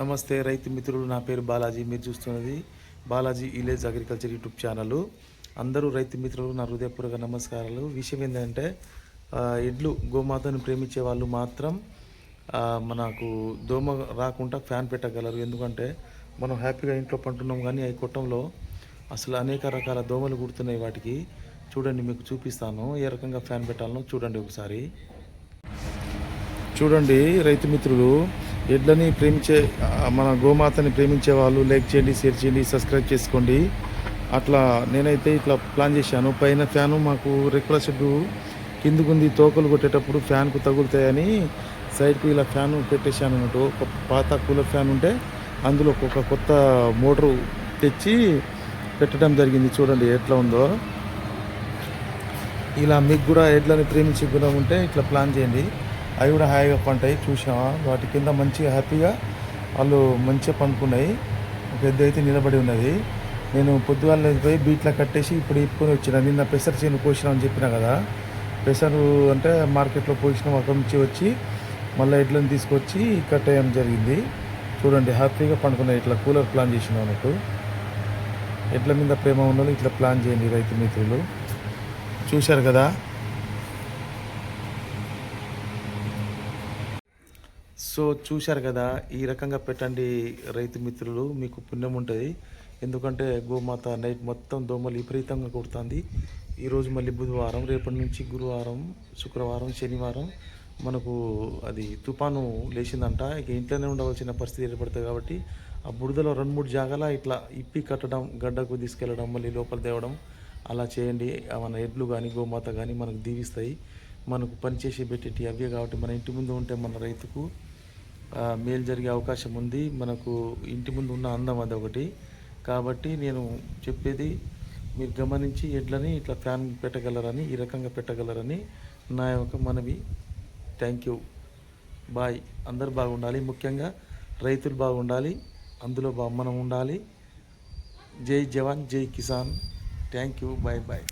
నమస్తే రైతు మిత్రులు, నా పేరు బాలాజీ. మీరు చూస్తున్నది Balaji village agriculture YouTube channel. అందరూ రైతు మిత్రులు నా హృదయపూర్వక నమస్కారాలు. విషయం ఏంటంటే ఎడ్లు గోమాతను ప్రేమించే వాళ్ళు మాత్రం మనకు దోమ రాకుండా ఫ్యాన్ పెట్టగలరు. ఎందుకంటే మనం హ్యాపీగా ఇంట్లో పంటున్నాం, కానీ అవి కొట్టంలో అసలు అనేక రకాల దోమలు కుడుతున్నాయి. వాటికి చూడండి, మీకు చూపిస్తాను ఏ రకంగా ఫ్యాన్ పెట్టాలనో. చూడండి ఒకసారి. చూడండి రైతు మిత్రులు, ఎడ్లని ప్రేమించే మన గోమాతని ప్రేమించే వాళ్ళు లైక్ చేయండి, షేర్ చేయండి, సబ్స్క్రైబ్ చేసుకోండి. అట్లా నేనైతే ఇట్లా ప్లాన్ చేశాను. పైన ఫ్యాను మాకు రెక్కుల షెడ్డు కిందకుంది, తోకలు కొట్టేటప్పుడు ఫ్యాన్కు తగులుతాయని సైడ్కు ఇలా ఫ్యాన్ పెట్టేశాను అన్నట్టు. ఒక పాత కూలర్ ఫ్యాన్ ఉంటే అందులో ఒక కొత్త మోటరు తెచ్చి పెట్టడం జరిగింది. చూడండి ఎట్లా ఉందో. ఇలా మీకు కూడా ఎడ్లని ప్రేమించే గుణం ఉంటే ఇట్లా ప్లాన్ చేయండి. అవి కూడా హాయిగా పంటాయి. చూసామా, వాటి కింద మంచిగా హ్యాపీగా వాళ్ళు మంచిగా పండుకున్నాయి. ఒక ఎద్దు అయితే నిలబడి ఉన్నది. నేను పొద్దుగాల పోయి బీట్లో కట్టేసి ఇప్పుడు ఇప్పుకొని వచ్చిన. నిన్న పెసర చేను పోసినామని చెప్పినా కదా. పెసరు అంటే మార్కెట్లో పోసినాం, అక్కడి నుంచి వచ్చి మళ్ళీ ఎడ్లను తీసుకొచ్చి కట్టేయడం జరిగింది. చూడండి హ్యాపీగా పండుకున్నాయి. ఇట్లా కూలర్ ప్లాన్ చేసినాం అన్నట్టు. ఎడ్ల మీద ప్రేమ ఉన్న వాళ్ళు ఇట్లా ప్లాన్ చేయండి రైతు మిత్రులు. చూశారు కదా. సో చూశారు కదా, ఈ రకంగా పెట్టండి రైతు మిత్రులు, మీకు పుణ్యం ఉంటుంది. ఎందుకంటే గోమాత నైట్ మొత్తం దోమలు విపరీతంగా కొడుతుంది. ఈరోజు మళ్ళీ బుధవారం, రేపటి నుంచి గురువారం, శుక్రవారం, శనివారం మనకు అది తుఫాను లేచిందంట. ఇక ఇంట్లోనే ఉండవలసిన పరిస్థితి ఏర్పడుతుంది. కాబట్టి ఆ బురదలో 2-3 జాగాల ఇట్లా ఇప్పి కట్టడం, గడ్డకు తీసుకెళ్ళడం, మళ్ళీ లోపల తేవడం అలా చేయండి. మన ఎడ్లు కానీ గోమాత కానీ మనకు దీవిస్తాయి. మనకు పనిచేసి పెట్టేటి అవే. కాబట్టి మన ఇంటి ముందు ఉంటే మన రైతుకు మేలు జరిగే అవకాశం ఉంది. మనకు ఇంటి ముందు ఉన్న అందం అదొకటి. కాబట్టి నేను చెప్పేది మీరు గమనించి ఎడ్లని ఇట్లా ఫ్యాన్ పెట్టగలరని, ఈ రకంగా పెట్టగలరని నా యొక్క మనవి. Thank you. బాయ్. అందరు బాగుండాలి, ముఖ్యంగా రైతులు బాగుండాలి, అందులో మనం ఉండాలి. జై జవాన్, జై కిసాన్. Thank you. Bye bye.